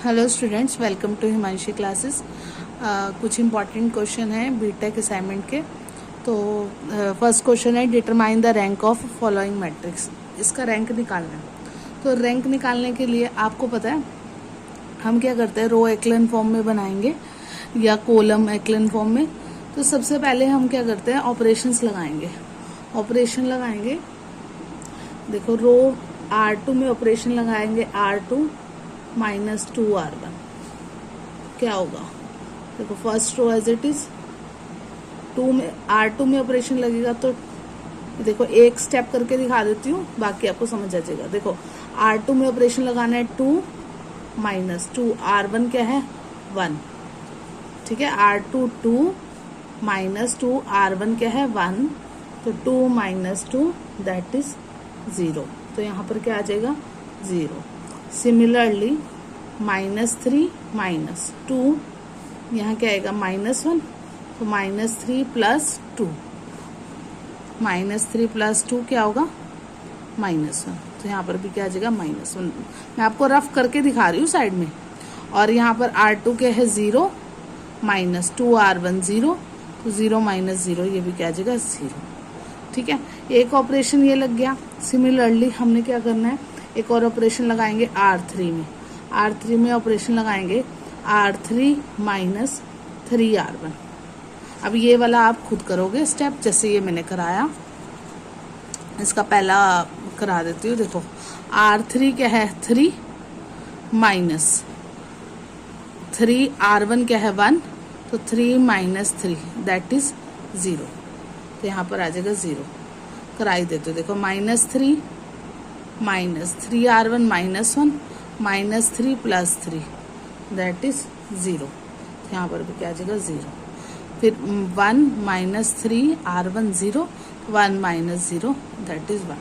Hello students, welcome to Himanshi classes. कुछ important question है BTech assignment के। तो फर्स्ट क्वेश्चन है, determine the rank of following matrix. इसका रैंक निकालना है। तो रैंक निकालने के लिए आपको पता है हम क्या करते हैं, रो एक्लन फॉर्म में बनाएंगे या कॉलम एक्लन फॉर्म में। तो सबसे पहले हम क्या करते हैं, ऑपरेशंस लगाएंगे। ऑपरेशन लगाएंगे, देखो रो R2 में ऑपरेशन लगाएंगे, R2 माइनस 2R1 क्या होगा। देखो first row as it is, 2 में R2 में ऑपरेशन लगेगा तो देखो एक स्टेप करके दिखा देती हूँ, बाकी आपको समझ आ जाएगा। देखो R2 में ऑपरेशन लगाना है 2 माइनस 2, R1 क्या है 1, ठीक है। R2 2 माइनस 2, R1 क्या है 1, तो 2 माइनस 2 दैट इज 0। तो यहाँ पर क्या आ जाएगा 0। सिमिलरली -3 माइनस 2, यहाँ क्या आएगा -1, तो -3 प्लस 2, -3 प्लस 2 क्या होगा -1। तो यहाँ पर भी क्या आ जाएगा -1। मैं आपको रफ करके दिखा रही हूँ साइड में। और यहाँ पर R2 क्या है 0 माइनस 2R1 0, तो 0 माइनस 0 ये भी क्या आ जाएगा 0, ठीक है। एक ऑपरेशन ये लग गया। सिमिलरली हमने क्या करना है, एक और ऑपरेशन लगाएंगे R3 में। R3 में ऑपरेशन लगाएंगे R3 माइनस 3R1। अब ये वाला आप खुद करोगे स्टेप, जैसे ये मैंने कराया। इसका पहला करा देती हूँ। देखो R3 क्या है 3 माइनस 3R1 क्या है 1, तो 3 माइनस 3 दैट इज 0। तो यहाँ पर आ जाएगा 0। कराई देते हो, देखो -3 minus 3R1 -1 -3 plus 3 that is 0। यहाँ पर भी क्या आ जाएगा 0। फिर 1 minus 3R1 0, 1 minus 0 that is 1।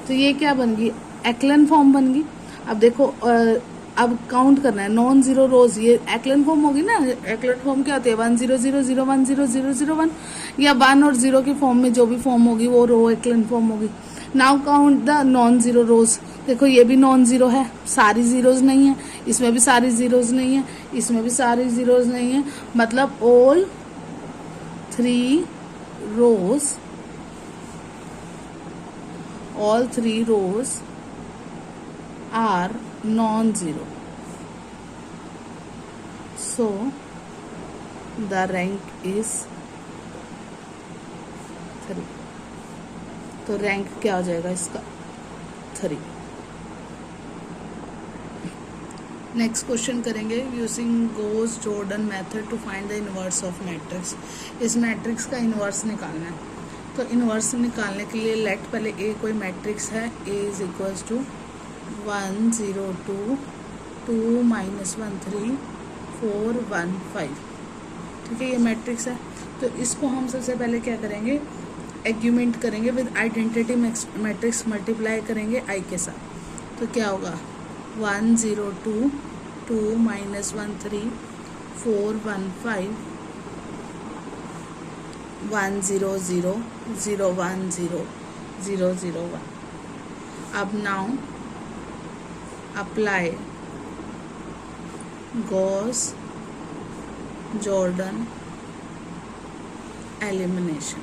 तो ये क्या बन गई, एक्लन फॉर्म बन गई। अब देखो अब काउंट करना है नॉन जीरो रोज, ये एक्लन फॉर्म होगी ना। एक्लन फॉर्म क्या होती है 1 0 0 0 1 0 0 0 1, या 1 और 0 की फॉर्म में जो भी फॉर्म होगी वो रो एक्लन फॉर्म होगी। Now count the non zero रोज। देखो ये भी नॉन जीरो है, सारी जीरोज नहीं है, इसमें भी सारी जीरोज नहीं है, इसमें भी सारी जीरोज नहीं है, मतलब all 3 rows are non-zero, so the rank is 3। तो रैंक क्या हो जाएगा इसका 3। नेक्स्ट क्वेश्चन करेंगे, using Gauss Jordan method to find the inverse of matrix. इस मैट्रिक्स का इनवर्स निकालना है। तो इनवर्स निकालने के लिए लेट पहले ए कोई मैट्रिक्स है, ए इज इक्वल्स टू 1 0 2 2 -1 3 4 1 5, ठीक है। ये मैट्रिक्स है। तो इसको हम सबसे पहले क्या करेंगे, एग्यूमेंट करेंगे विद आइडेंटिटी मैट्रिक्स, मल्टीप्लाई करेंगे आई के साथ। तो क्या होगा 1 0 2 2 -1 3 4 1 5 1 0 0 0 1 0 0 0 1। अब now apply Gauss Jordan elimination,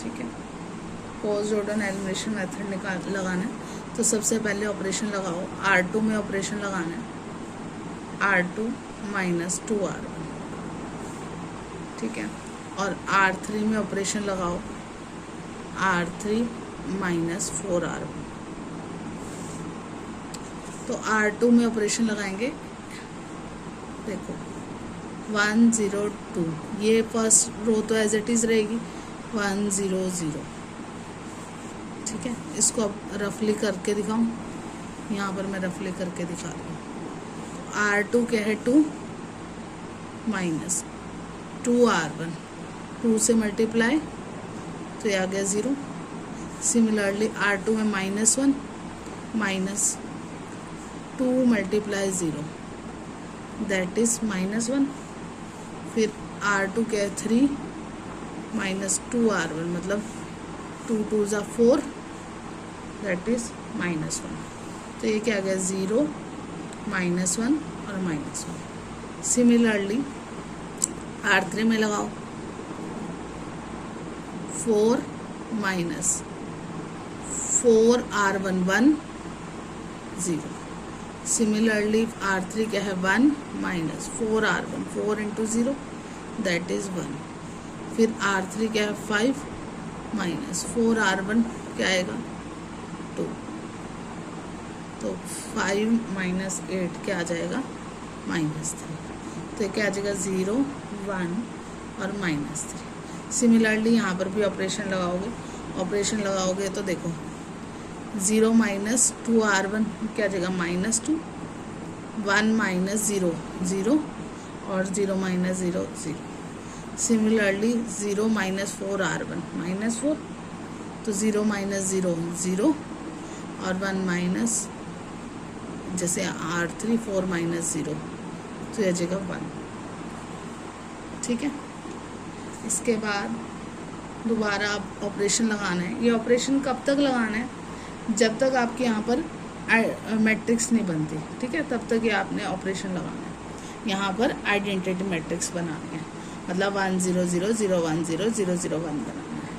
ठीक है। गॉस जॉर्डन एलिमिनेशन मेथड लगाना है। तो सबसे पहले ऑपरेशन लगाओ, R2 में ऑपरेशन लगाना है R2 माइनस 2R1, ठीक है। और R3 में ऑपरेशन लगाओ R3 माइनस 4R1। तो R2 में ऑपरेशन लगाएंगे, देखो 1 0 2, ये फर्स्ट रो तो एज इट इज रहेगी 1 0 0, ठीक है। इसको अब रफली करके दिखाऊं, यहाँ पर मैं रफली करके दिखा रही हूँ। R2 क्या है 2 माइनस 2R1, 2 से मल्टीप्लाई तो ये आ गया 0। सिमिलरली R2 में -1 माइनस 2 मल्टीप्लाई 0 दैट इज -1। फिर R2 क्या है 3 माइनस 2R1, मतलब 2 2 ज़ा 4 दैट इज -1। तो ये क्या आ गया 0 -1 और -1। सिमिलरली R3 में लगाओ 4 - 4R1 1 0। सिमिलरली R3 क्या है 1 - 4R1 4 × 0 दैट इज 1। फिर R3 क्या है 5 - 4R1 क्या आएगा 2। तो 5 - 8 क्या आ जाएगा -3। तो क्या आ जाएगा 0 1 और -3। सिमिलरली यहाँ पर भी ऑपरेशन लगाओगे तो देखो 0 - 2R1 क्या आ जाएगा -2, 1 - 0 0 और 0 - 0 0। सिमिलरली 0 - 4R1 -4, तो 0 - 0 0 और 1 जैसे R3 4 - 0 तो यह जगह 1। ठीक है, इसके बाद दोबारा आप ऑपरेशन लगाना है। ये ऑपरेशन कब तक लगाना है? जब तक आपके यहाँ पर मैट्रिक्स नहीं बनती। ठीक है, तब तक ये आपने ऑपरेशन लगाना है। यहाँ पर आइडेंटिटी मैट्रिक्स बनानी है, मतलब 1 0 0 0 1 0 0 0 1 बनाना है।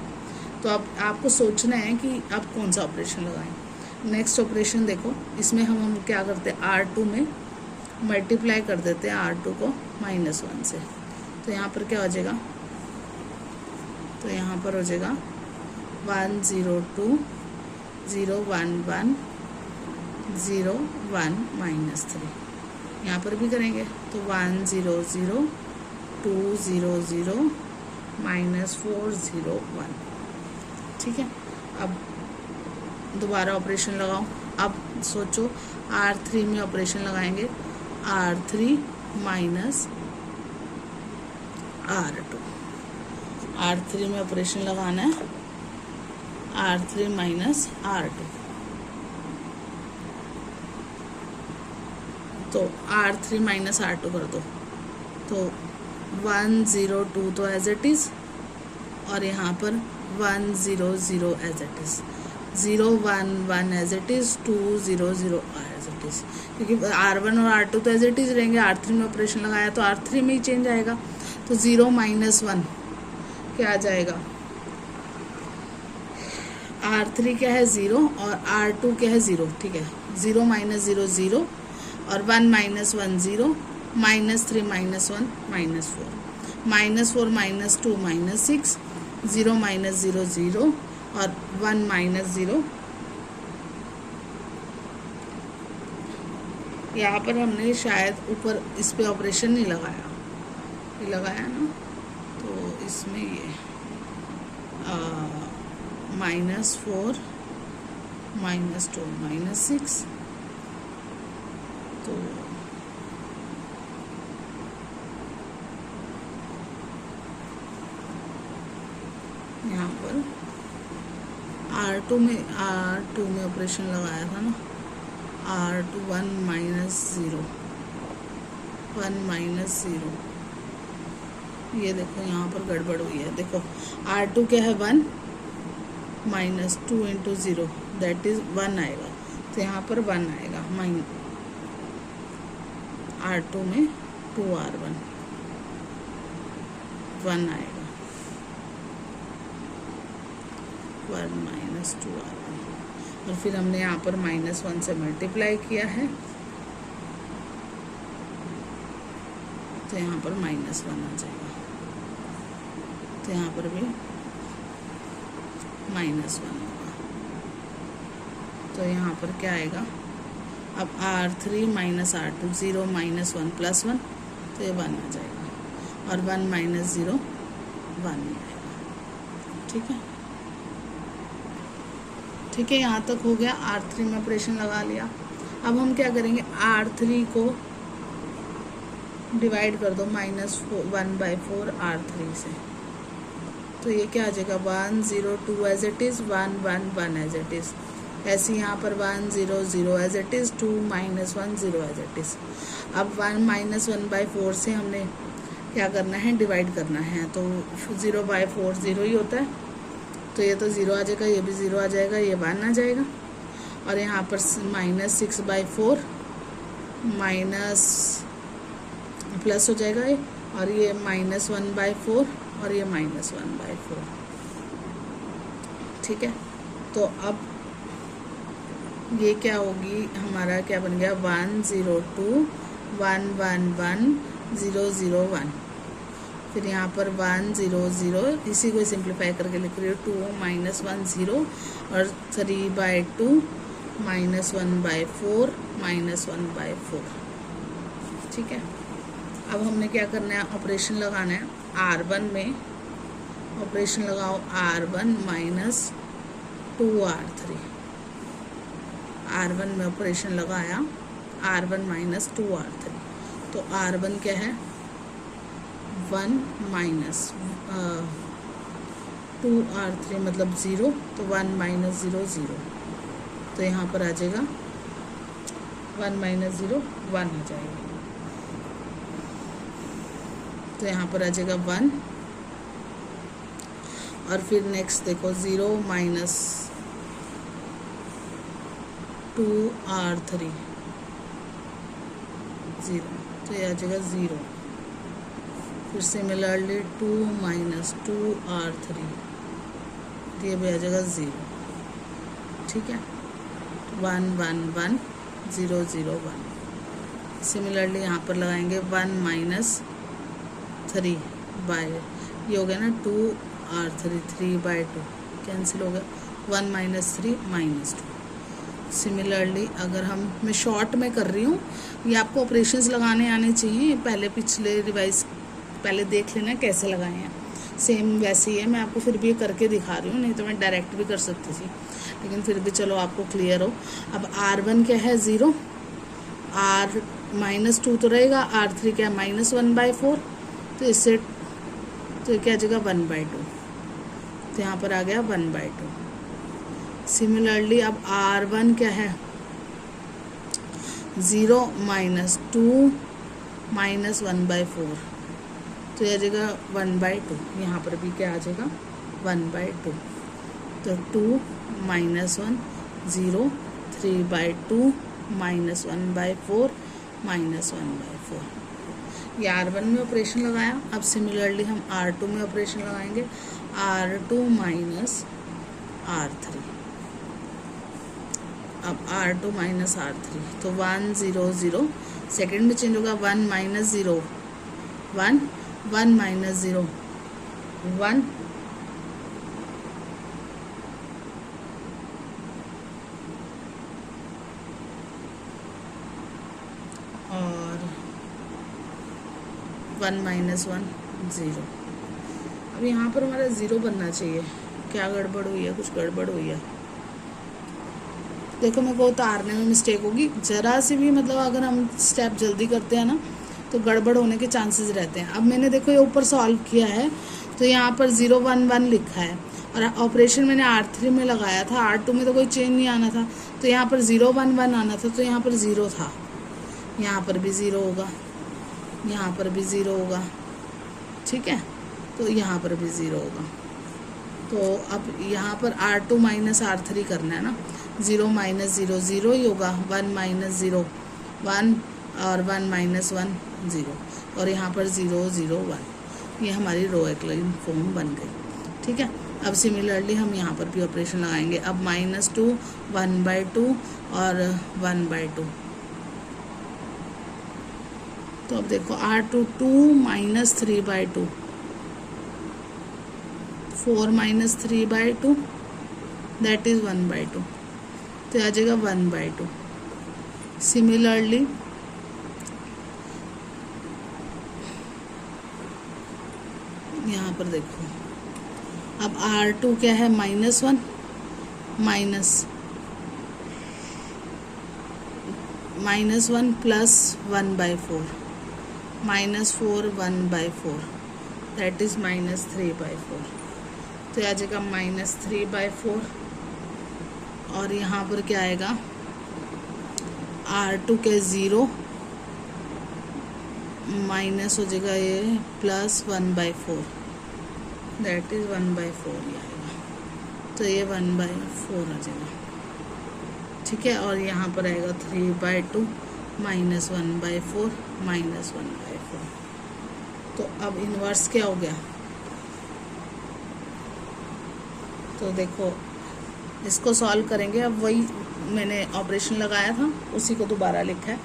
तो अब आपको सोचना है कि आप कौन सा ऑपरेशन लगाएं। नेक्स्ट ऑपरेशन देखो, इसमें हम क्या करते हैं R2 में मल्टीप्लाई कर देते हैं R2 को -1 से। तो यहाँ पर क्या हो जाएगा, तो यहाँ पर हो जाएगा 1 0 2 0 1 1 0 1 -3। यहाँ पर भी करेंगे तो 1 0 0 2 0 0 -4 0 1। ठीक है, अब दोबारा ऑपरेशन लगाओ। अब सोचो R3 में ऑपरेशन लगाएंगे, R3 - R2। R3 में ऑपरेशन लगाना है R3 - R2। तो R3 - R2 कर दो, तो 1 0 2 तो एज इट इज़, और यहाँ पर 1 0 0 as it is, 0 1 1 as it is, 2 0 0 as it is. क्योंकि R1 और R2 तो एज इट इज़ रहेंगे, R3 में ऑपरेशन लगाया तो R3 में ही चेंज आएगा। तो 0 - 1 क्या आ जाएगा, R3 क्या है 0 और R2 क्या है 0। ठीक है, 0 - 0 0 और 1 - 1 0, -3 - 1 -4, -4 - 2 -6, 0 - 0 0 और 1 - 0। यहाँ पर हमने शायद ऊपर इस पे ऑपरेशन नहीं लगाया, ये लगाया ना, तो इसमें ये -4 -2 -6, तो यहाँ पर R2 में ऑपरेशन लगाया था ना, R2 1 - 0 1 - 0। ये देखो यहाँ पर गड़बड़ हुई है। देखो R2 क्या है 1 - 2 × 0 दैट इज 1 आएगा, तो यहाँ पर 1 आएगा। R2 में 2R1 1 आएगा, 1 - 2R1, और फिर हमने यहाँ पर -1 से मल्टीप्लाई किया है, तो यहाँ पर -1 आ जाएगा। तो यहाँ पर भी -1 होगा, तो यहाँ पर क्या आएगा, अब R3 - R2 0 - 1 +1, तो ये 1 आ जाएगा, और 1 - 0 1 ही आएगा। ठीक है, ठीक है, यहाँ तक हो गया। R3 में ऑपरेशन लगा लिया। अब हम क्या करेंगे, R3 को डिवाइड कर दो -1/4 R3 से, तो ये क्या आ जाएगा 1 0 2 as it is, 1 1 1 as it is. ऐसे यहाँ पर 1 0 0 as it is, 2 - 1 0 as it is. अब 1 - 1/4 से हमने क्या करना है, डिवाइड करना है, तो 0/4 0 ही होता है, तो ये तो 0 आ जाएगा, ये भी 0 आ जाएगा, ये 1 आ जाएगा, और यहाँ पर -6/4 माइनस प्लस हो जाएगा ये, और ये -1/4 और ये -1/4। ठीक है, तो अब ये क्या होगी, हमारा क्या बन गया 102.111.001। फिर यहाँ पर 100, इसी को सिंप्लीफाई करके लिख रही हूँ 2 -10 और 3/2 -1/4 -1/4। ठीक है, अब हमने क्या करना है, ऑपरेशन लगाना है R1 में। ऑपरेशन लगाओ R1 - 2R3। R1 में ऑपरेशन लगाया R1 - 2R3, तो R1 क्या है 1 - 2R3 मतलब 0, तो 1 - 0 0, तो यहाँ पर आ जाएगा 1 - 0 1 आ जाएगा, तो यहाँ पर आ जाएगा 1। और फिर नेक्स्ट देखो 0 - 2R3 0, तो ये आ जाएगा 0। फिर सिमिलरली 2 - 2R3, ये भी आ जाएगा 0। ठीक है, 1 1 1 0 0 1। सिमिलरली यहाँ पर लगाएंगे 1 - 3 बाय, ये हो गया ना 2R3, 3/2 कैंसिल हो गया, 1 - 3 -2। सिमिलरली अगर मैं शॉर्ट में कर रही हूँ, ये आपको ऑपरेशंस लगाने आने चाहिए, पहले पिछले रिवाइज पहले देख लेना कैसे लगाए हैं, सेम वैसे ही है। मैं आपको फिर भी करके दिखा रही हूँ, नहीं तो मैं डायरेक्ट भी कर सकती थी, लेकिन फिर भी चलो आपको क्लियर हो। अब R1 क्या है 0, R -2 तो रहेगा, R3 क्या है -1/4, तो इससे तो क्या आ जाएगा 1/2, तो यहाँ पर आ गया 1/2। सिमिलरली अब R1 क्या है 0 - 2 -1/4, तो यह आ जाएगा 1/2। यहाँ पर भी क्या आ जाएगा 1/2, तो 2 - 1 0, 3/2 -1/4 -1/4। ये R1 में ऑपरेशन लगाया। अब सिमिलरली हम R2 में ऑपरेशन लगाएंगे, R2 - R3। अब R2 - R3, तो 1 0 0, सेकेंड में चेंज होगा 1 - 0 1 1 - 0 1, और 1 - 1 0। अब यहाँ पर हमारा 0 बनना चाहिए, क्या गड़बड़ हुई है, कुछ गड़बड़ हुई है। देखो मेरे को उतारने में मिस्टेक होगी, ज़रा सी भी मतलब अगर हम स्टेप जल्दी करते हैं ना तो गड़बड़ होने के चांसेस रहते हैं। अब मैंने देखो ये ऊपर सॉल्व किया है, तो यहाँ पर 0 1 1 लिखा है, और ऑपरेशन मैंने R3 में लगाया था, R2 में तो कोई चेंज नहीं आना था, तो यहाँ पर 0 1 1 आना था, तो यहाँ पर 0 था, यहाँ पर भी 0 होगा, यहाँ पर भी 0 होगा। ठीक है, तो यहाँ पर भी 0 होगा। तो अब यहाँ पर R2 - R3 करना है ना, 0 - 0 0 ही होगा, 1 - 0 1 और 1 - 1 0, और यहाँ पर 0 0 1। ये हमारी रो एक्लाइन फॉर्म बन गई। ठीक है, अब सिमिलरली हम यहाँ पर भी ऑपरेशन लगाएंगे। अब -2 1/2 और 1/2, तो अब देखो R2 2 - 3/2, 4 - 3/2 दैट इज 1/2, तो आ जाएगा 1/2। सिमिलरली यहाँ पर देखो, अब R2 क्या है -1 -1 प्लस 1/4 -4 1/4 दैट इज -3/4, तो आ जाएगा -3/4। और यहाँ पर क्या आएगा R2 के 0 माइनस हो जाएगा ये प्लस 1/4 दैट इज 1/4 ये आएगा, तो ये 1/4 आ जाएगा। ठीक है। और यहाँ पर आएगा 3/2 -1/4 -1/4। तो अब इन्वर्स क्या हो गया, तो देखो इसको सॉल्व करेंगे। अब वही मैंने ऑपरेशन लगाया था उसी को दोबारा लिखा है।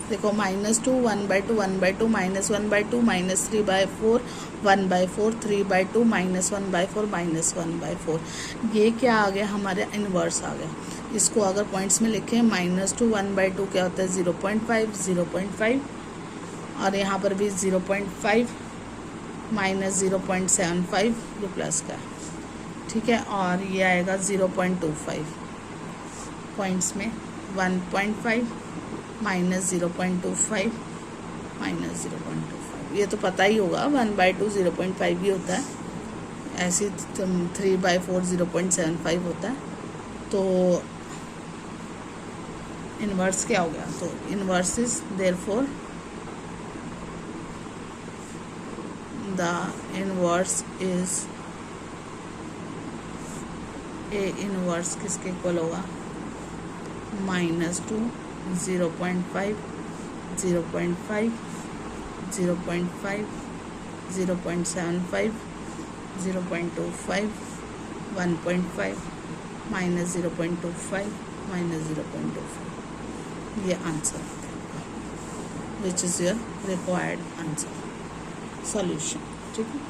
देखो -2 1/2 1/2 -1/2 -3/4 1/4 3/2 -1/4 -1/4। ये क्या आ गया, हमारे इन्वर्स आ गया। इसको अगर पॉइंट्स में लिखें -2 1/2 क्या होता है 0.5 0.5, और यहाँ पर भी 0.5 -0.75 ये प्लस का, ठीक है। और ये आएगा 0.25 पॉइंट्स में 1.5 -0.25 -0.25। ये तो पता ही होगा 1/2 0.5 ही होता है, ऐसे 3/4 0.75 होता है। तो इन्वर्स क्या हो गया, तो inverse is therefore the inverse is A inverse किसके इक्वल होगा, -2 0.5 0.5 0.5 0.75 0.25 1.5 -0.25 -0.25। ये answer which is your required answer solution, ठीक है।